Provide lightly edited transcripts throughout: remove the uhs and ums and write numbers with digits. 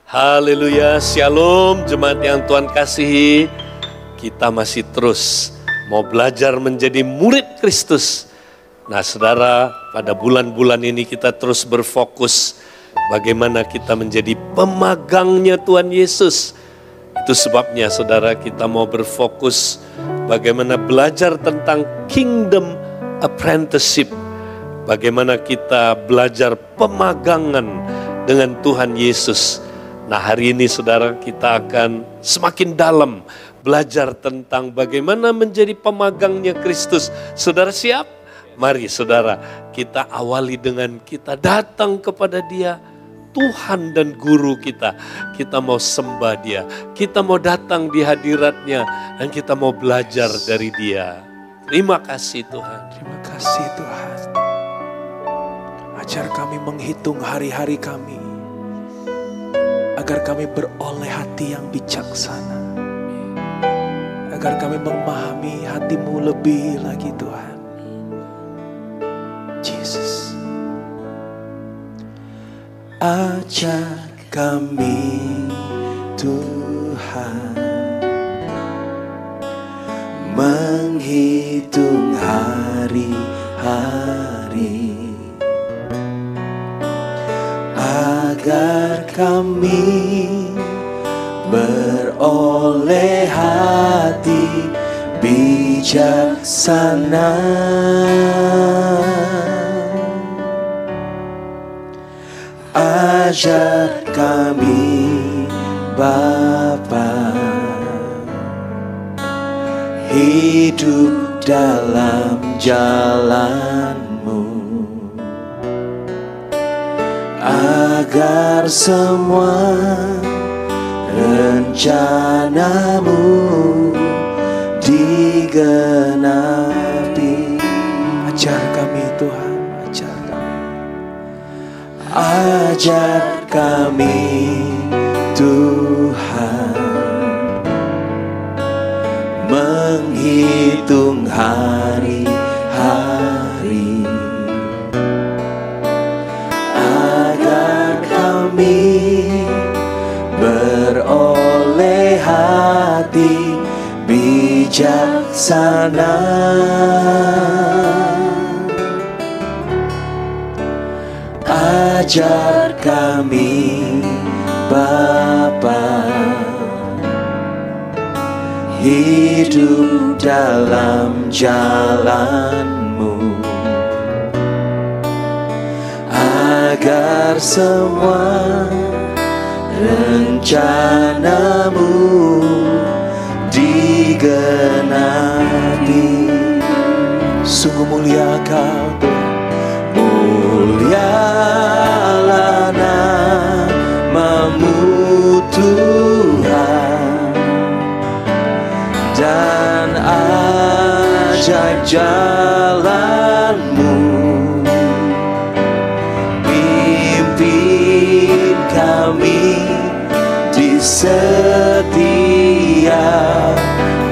Haleluya, shalom jemaat yang Tuhan kasihi. Kita masih terus mau belajar menjadi murid Kristus. Nah saudara, pada bulan-bulan ini kita terus berfokus bagaimana kita menjadi pemagangnya Tuhan Yesus. Itu sebabnya saudara kita mau berfokus bagaimana belajar tentang kingdom apprenticeship. Bagaimana kita belajar pemagangan dengan Tuhan Yesus. Nah hari ini saudara kita akan semakin dalam belajar tentang bagaimana menjadi pemagangnya Kristus. Saudara siap? Mari saudara kita awali dengan kita datang kepada Dia, Tuhan dan Guru kita. Kita mau sembah Dia, kita mau datang di hadiratnya dan kita mau belajar dari Dia. Terima kasih Tuhan. Terima kasih Tuhan. Ajar kami menghitung hari-hari kami, agar kami beroleh hati yang bijaksana, agar kami memahami hati-Mu lebih lagi Tuhan. Yesus, ajar kami Tuhan menghitung hari-hari, agar kami beroleh hati bijaksana. Ajar kami Bapa hidup dalam jalan-Mu, agar semua rencana-Mu digenapi. Ajar kami Tuhan, ajar kami. Ajar kami Tuhan menghitung hari-hari, agar kami beroleh hati bijaksana. Ajar kami Bapa hidup dalam jalan-Mu, agar semua rencana-Mu digenapi. Sungguh mulia Kau Tuhan, mulialah nama-Mu Tuhan, dan ajaib jalan-Mu. Pimpin kami di setiap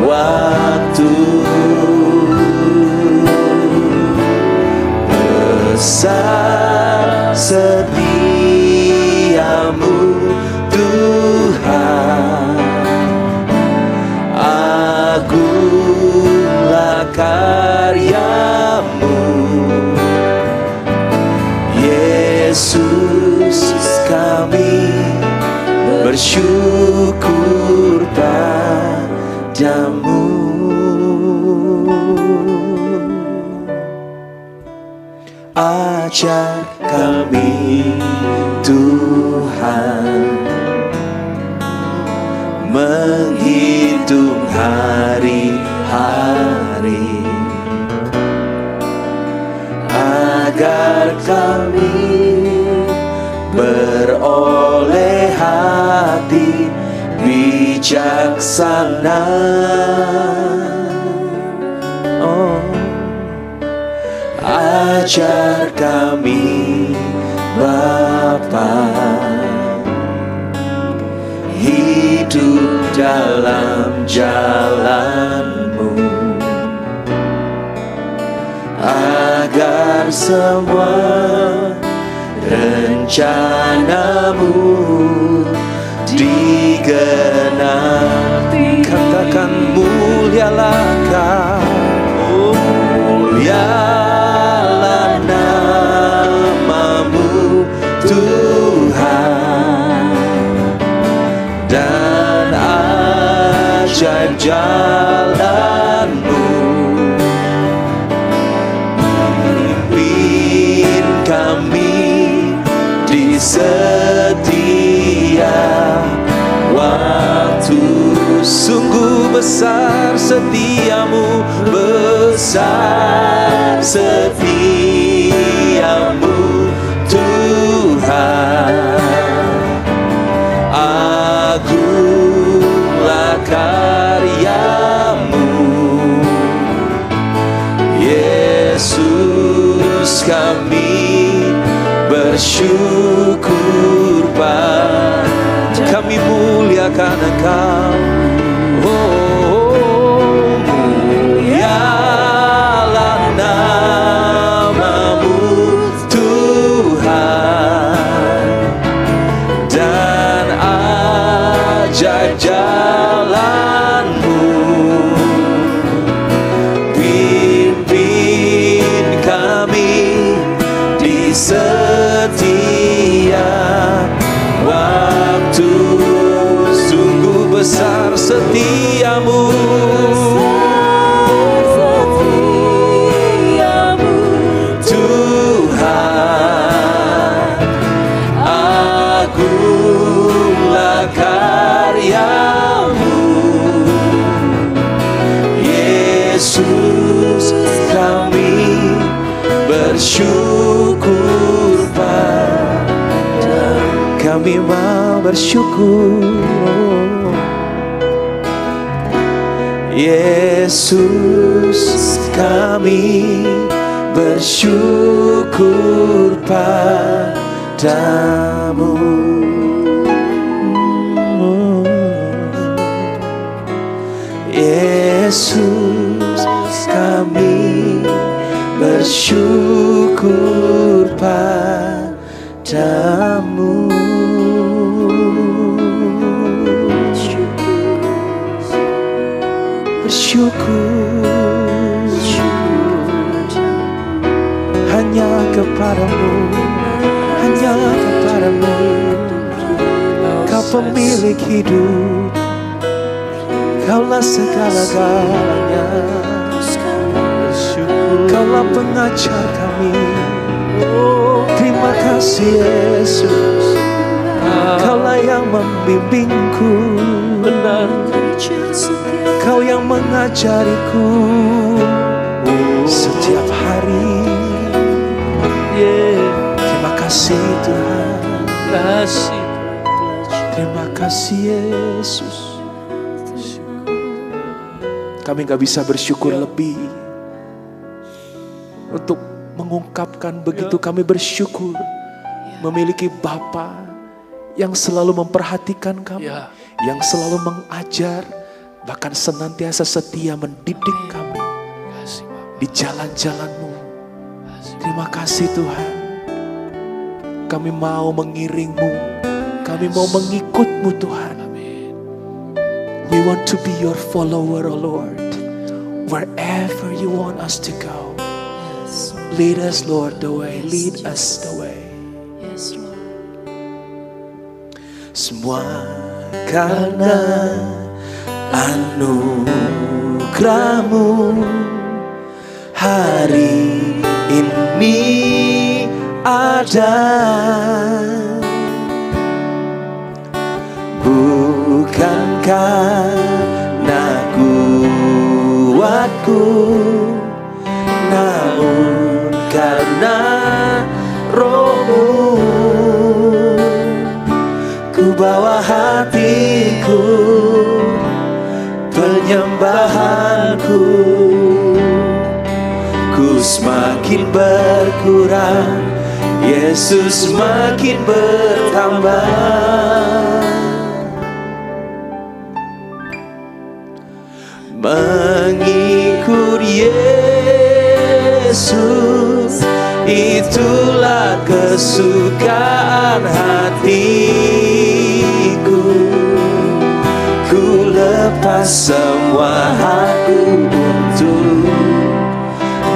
waktu, besar setia-Mu Tuhan, agunglah karya-Mu. Yesus, kami bersyukur padamu. Ajar kami Tuhan menghitung hari-hari, agar kami beroleh hati bijaksana. Oh, ajar kami Bapa hidup dalam jalan-Mu, agar semua rencana-Mu dikenal. Katakan mulialah Kau, mulialah namamu Tuhan, dan ajaib jalanmu. Pimpin kami di setiap waktu. Sungguh besar setiamu, besar setiamu Tuhan. Agunglah karyamu, Yesus, kami bersyukur Bapa. Kami muliakan Engkau. Oh, mulialah namamu Tuhan, dan ajaib jalanmu. Pimpin kami di setiap waktu. Sungguh besar setiamu, Tuhan. Agunglah karyamu, Yesus, kami bersyukur Pada. Kami mau bersyukur, Yesus, kami bersyukur Padamu. Yesus, kami bersyukur Padamu. Bersyukur hanya kepadamu, hanya kepadamu. Kau pemilik hidup, Kaulah segala-galanya. Kaulah pengajar kami. Terima kasih Yesus, Kaulah yang membimbingku. Benar, Kau yang mengajariku setiap hari. Terima kasih Tuhan. Terima kasih Yesus. Kami gak bisa bersyukur lebih untuk mengungkapkan begitu kami bersyukur memiliki Bapa yang selalu memperhatikan kami, yang selalu mengajar, bahkan senantiasa setia mendidik kami di jalan-jalan-Mu. Terima kasih Tuhan. Kami mau mengiring-Mu, kami mau mengikut-Mu Tuhan. We want to be your follower, oh Lord. Wherever you want us to go, lead us Lord the way, lead us the way. Semua karena anugerah-Mu hari ini ada. Bukan karena kuatku, namun karena Roh-Mu. Ku bawa hatiku, penyembahanku, ku semakin berkurang, Yesus makin bertambah. Mengikut Yesus, itulah kesukaan hatiku. lepas semua hakku untuk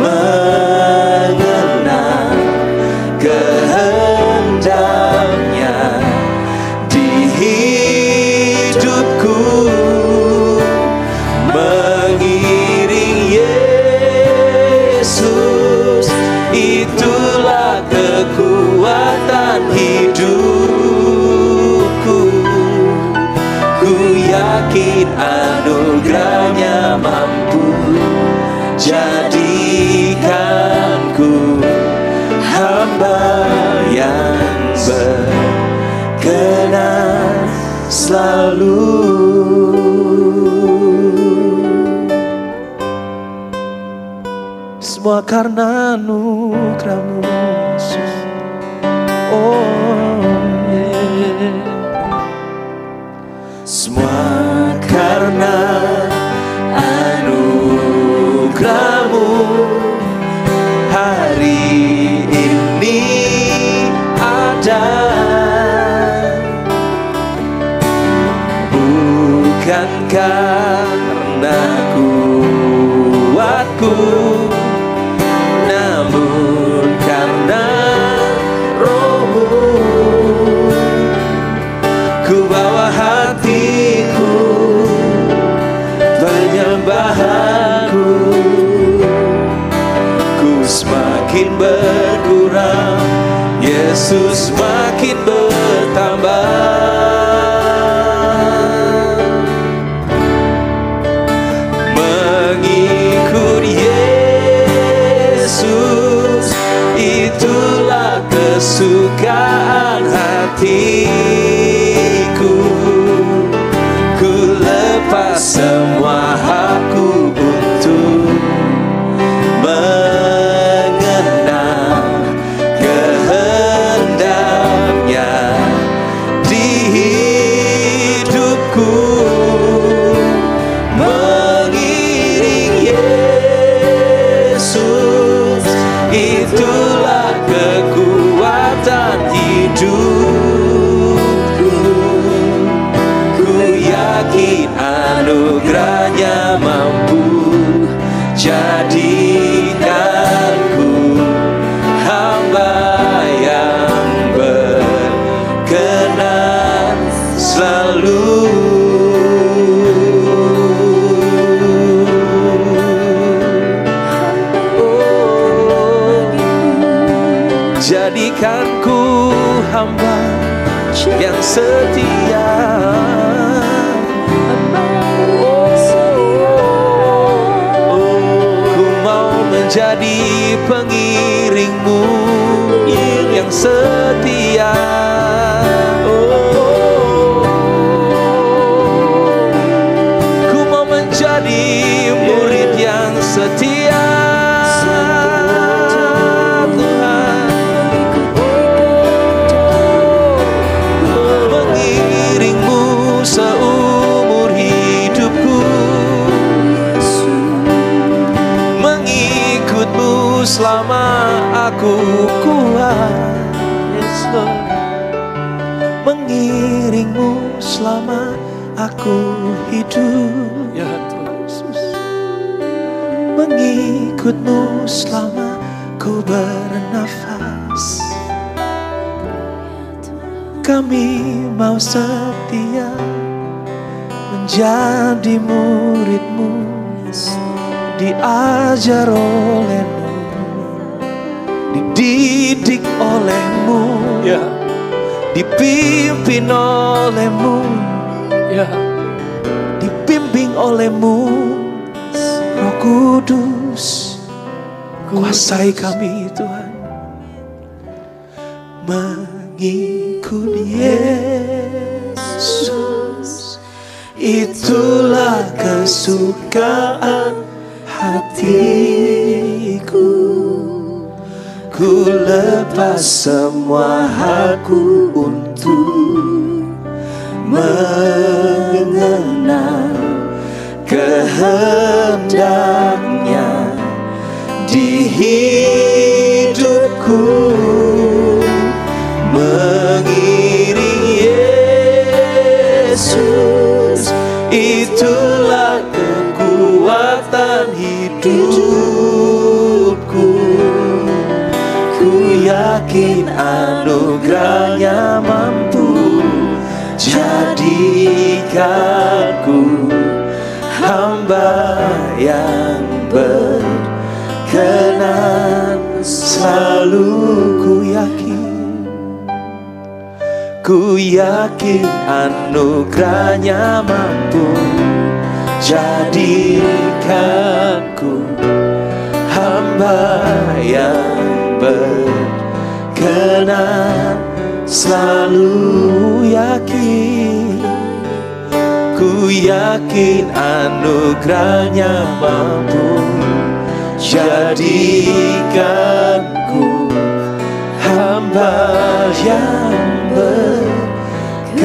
mengenal kehendaknya di hidupku. Mengiring Yesus, itulah kekuatan hidupku. Ku yakin anugerahnya mampu jadikanku hamba yang berkenan selalu. Semua karena anugerah-Mu, Yesus. Oh, yeah. Semua karena anugerah-Mu hari ini ada, bukan karena kuatku, namun karena Roh-Mu. Ku bawa hatiku, penyembahanku, ku semakin berkurang, Yesus semakin bertambah. Mengikut Yesus, itulah kesukaan hatiku. Ku lepas semua hakku untuk mengenal kehendaknya di hidupku. Mengiring Yesus, itulah kekuatan hidupku. Ku yakin anugerahnya mampu jadikanku hamba yang berkenan selalu. Jadikanku hamba yang setia. Ku mau menjadi pengiring-Mu yang setia. Ku mau menjadi murid yang setia. Seumur hidupku, mengikut-Mu selama aku kuat, Yesus. Mengiring-Mu selama aku hidup, ya Tuhan Yesus. Mengikut-Mu selama ku bernafas. Kami mau setia menjadi murid-Mu, diajar oleh-Mu, dididik oleh-Mu, ya. Dipimpin oleh-Mu, ya. Dibimbing oleh-Mu, Roh Kudus. Kuasai kami Tuhan. Mengikut Yesus, itulah kesukaan hatiku. Ku lepas semua hakku untuk mengenal kehendaknya di hidupku. Mengiring Yesus, itulah kekuatan hidupku. Ku yakin anugerahnya mampu jadikanku hamba yang berkenan selalu. Ku yakin anugerahnya mampu jadikanku hamba yang berkenan selalu. Yakin, ku yakin anugerahnya mampu jadikanku hamba yang berkenan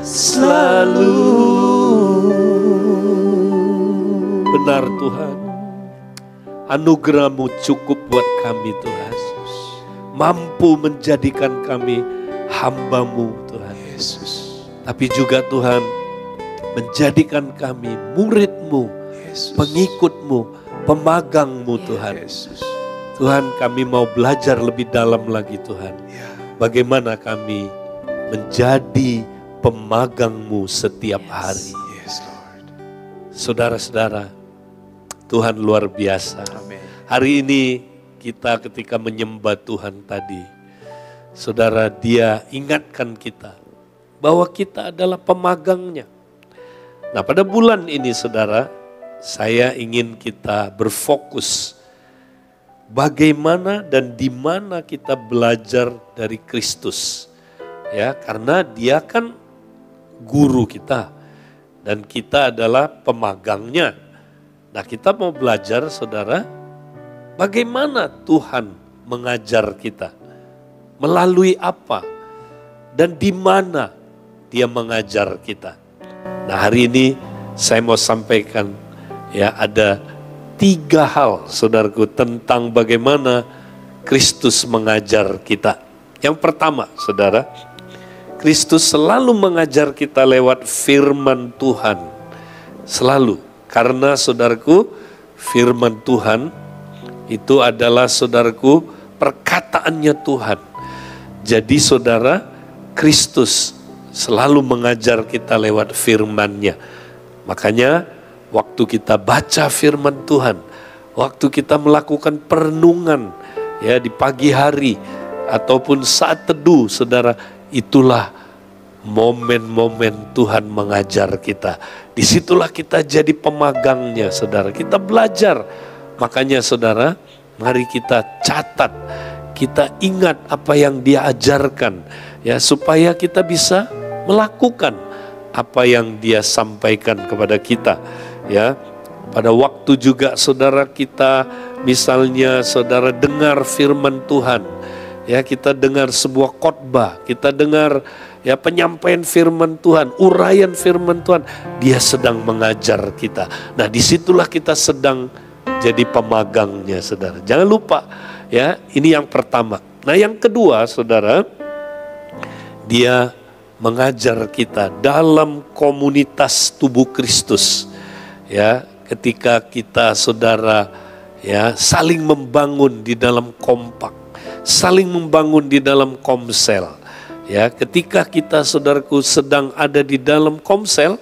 selalu. Benar Tuhan, anugerah-Mu cukup buat kami Tuhan. Mampu menjadikan kami hamba-Mu Tuhan Yesus. Tapi juga Tuhan, menjadikan kami murid-Mu, pengikut-Mu, pemagang-Mu Tuhan. Tuhan, kami mau belajar lebih dalam lagi Tuhan. Bagaimana kami menjadi pemagang-Mu setiap hari. Saudara-saudara, Tuhan luar biasa. Hari ini kita ketika menyembah Tuhan tadi, saudara, Dia ingatkan kita bahwa kita adalah pemagangnya. Nah, pada bulan ini saudara, saya ingin kita berfokus bagaimana dan di mana kita belajar dari Kristus. Ya, karena Dia kan guru kita dan kita adalah pemagangnya. Nah, kita mau belajar saudara, bagaimana Tuhan mengajar kita, melalui apa dan di mana Dia mengajar kita. Nah, hari ini saya mau sampaikan ya, ada 3 hal saudaraku tentang bagaimana Kristus mengajar kita. Yang pertama saudara, Kristus selalu mengajar kita lewat firman Tuhan. Selalu. Karena saudaraku, firman Tuhan itu adalah saudaraku perkataannya Tuhan. Jadi saudara, Kristus selalu mengajar kita lewat firman-Nya. Makanya waktu kita baca firman Tuhan, waktu kita melakukan perenungan ya di pagi hari ataupun saat teduh, saudara, itulah momen-momen Tuhan mengajar kita. Disitulah kita jadi pemagangnya, saudara. Kita belajar. Makanya saudara, mari kita catat, kita ingat apa yang Dia ajarkan, ya, supaya kita bisa melakukan apa yang Dia sampaikan kepada kita. Ya, pada waktu juga saudara kita misalnya saudara dengar firman Tuhan, ya, kita dengar sebuah khotbah, kita dengar ya penyampaian firman Tuhan, uraian firman Tuhan, Dia sedang mengajar kita. Nah, disitulah kita sedang jadi pemagangnya, saudara. Jangan lupa, ya, ini yang pertama. Nah, yang kedua, saudara, Dia mengajar kita dalam komunitas tubuh Kristus. Ya, ketika kita, saudara, ya, saling membangun di dalam kompak, saling membangun di dalam komsel. Ya, ketika kita, saudaraku, sedang ada di dalam komsel,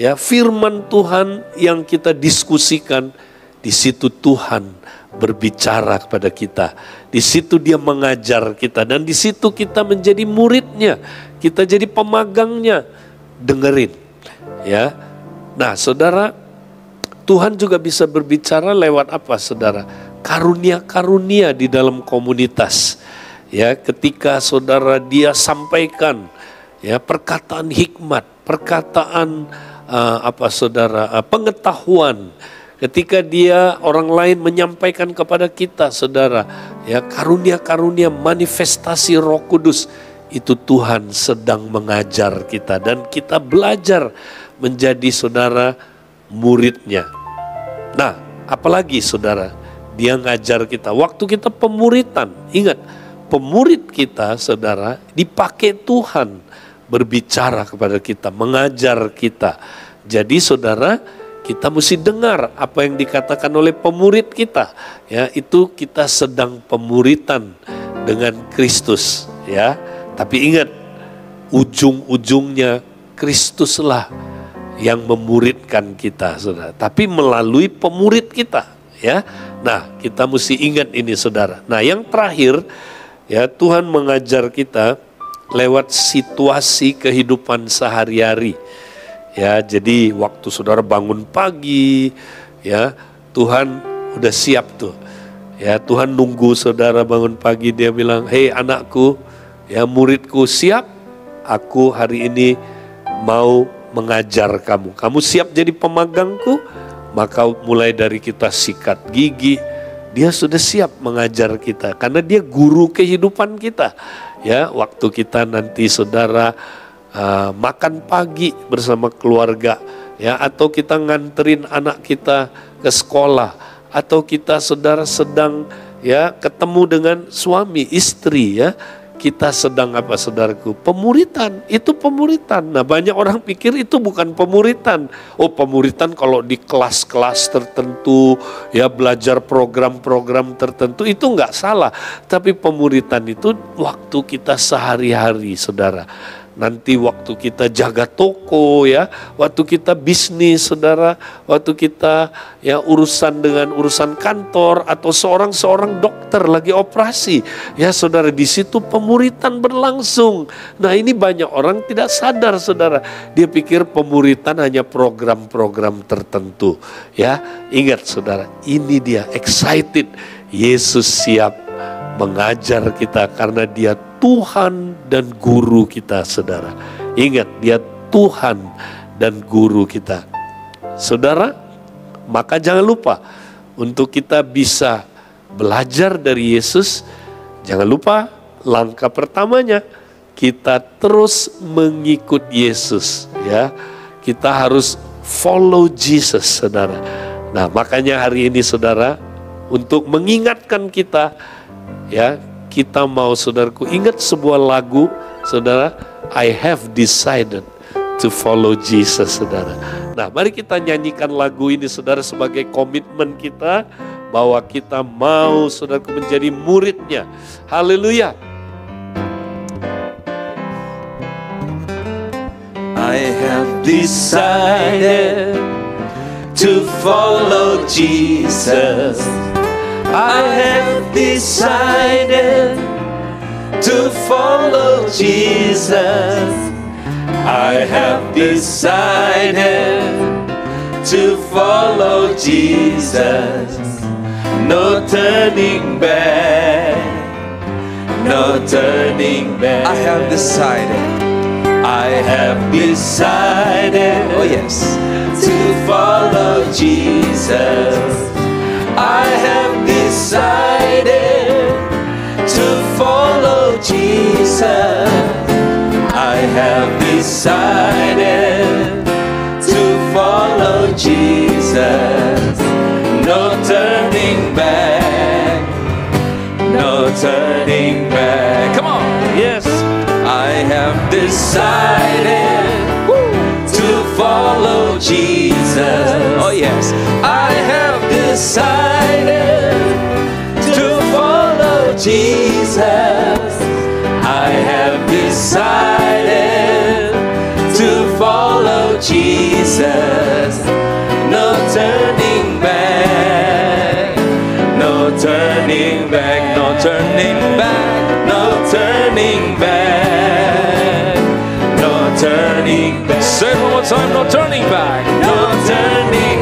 ya, firman Tuhan yang kita diskusikan, di situ Tuhan berbicara kepada kita. Di situ Dia mengajar kita dan di situ kita menjadi muridnya, kita jadi pemagangnya. Dengerin, ya. Nah, saudara, Tuhan juga bisa berbicara lewat apa, saudara? Karunia-karunia di dalam komunitas. Ya, ketika saudara Dia sampaikan ya perkataan hikmat, perkataan pengetahuan. Ketika Dia orang lain menyampaikan kepada kita, saudara, ya, karunia-karunia manifestasi Roh Kudus, itu Tuhan sedang mengajar kita dan kita belajar menjadi, saudara, muridnya. Nah, apalagi saudara, Dia ngajar kita waktu kita pemuritan. Ingat, pemurid kita, saudara, dipakai Tuhan berbicara kepada kita, mengajar kita. Jadi saudara, kita mesti dengar apa yang dikatakan oleh pemurid kita. Ya, itu kita sedang pemuritan dengan Kristus, ya. Tapi ingat, ujung-ujungnya Kristuslah yang memuridkan kita, saudara. Tapi melalui pemurid kita, ya. Nah, kita mesti ingat ini, saudara. Nah, yang terakhir, ya, Tuhan mengajar kita lewat situasi kehidupan sehari-hari. Ya, jadi waktu saudara bangun pagi, ya, Tuhan udah siap tuh. Ya, Tuhan nunggu saudara bangun pagi, dia bilang, "Hei anakku, ya muridku, siap? Aku hari ini mau mengajar kamu. Kamu siap jadi pemagangku?" Maka mulai dari kita sikat gigi, dia sudah siap mengajar kita. Karena dia guru kehidupan kita. Ya, waktu kita nanti saudara makan pagi bersama keluarga, ya, atau kita nganterin anak kita ke sekolah, atau kita saudara sedang ya ketemu dengan suami istri, ya, kita sedang apa saudaraku? Pemuritan, itu pemuritan. Nah, banyak orang pikir itu bukan pemuritan. Oh, pemuritan kalau di kelas-kelas tertentu, ya belajar program-program tertentu, itu enggak salah. Tapi pemuritan itu waktu kita sehari-hari, saudara. Nanti waktu kita jaga toko, ya, waktu kita bisnis, saudara, waktu kita ya urusan dengan urusan kantor, atau seorang dokter lagi operasi, ya saudara, di situ pemuritan berlangsung. Nah, ini banyak orang tidak sadar, saudara. Dia pikir pemuritan hanya program-program tertentu, ya. Ingat, saudara, ini dia excited. Yesus siap mengajar kita karena dia Tuhan dan guru kita, saudara. Ingat, dia Tuhan dan guru kita, saudara. Maka jangan lupa untuk kita bisa belajar dari Yesus. Jangan lupa langkah pertamanya kita terus mengikut Yesus, ya. Kita harus follow Jesus, saudara. Nah, makanya hari ini, saudara, untuk mengingatkan kita, ya, kita mau, saudaraku, ingat sebuah lagu, saudara, I have decided to follow Jesus, saudara. Nah, mari kita nyanyikan lagu ini, saudara, sebagai komitmen kita bahwa kita mau, saudaraku, menjadi muridnya. Haleluya. I have decided to follow Jesus. I have decided to follow Jesus. I have decided to follow Jesus. No turning back, no turning back. I have decided. I have decided, Oh yes, to follow Jesus. I have decided to follow Jesus. I have decided to follow Jesus. No turning back, no turning back. Come on, yes. I have decided to follow Jesus. oh yes, I have decided to follow Jesus. I have decided to follow Jesus. No turning back, no turning back, no turning back, no turning back, no turning back. Say it one more time, no turning back, no turning